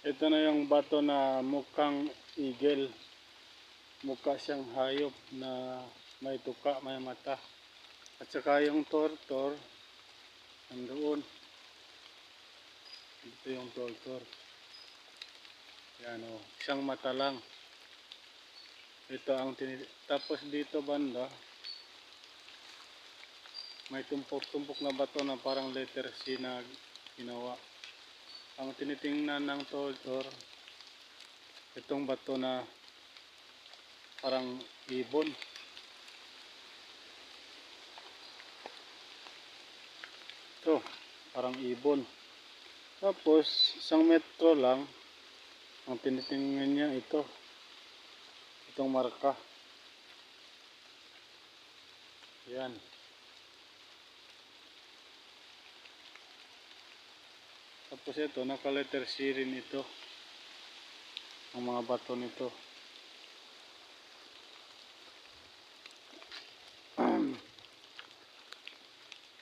Ito na yung bato na mukhang eagle. Mukha siyang hayop na may tuka, may mata. At saka yung tortor, nandoon. Ito yung tortor. Yan o, isang mata lang. Ito ang tapos dito banda, may tumpok-tumpok na bato na parang letter C na ginawa. Ang tinitingnan ng tortor, itong bato na parang ibon. Ito, parang ibon. Tapos, isang metro lang, ang tinitingnan niya ito. Itong marka. Yan. Tapos ito, naka letter C rin ito. Ang mga bato nito.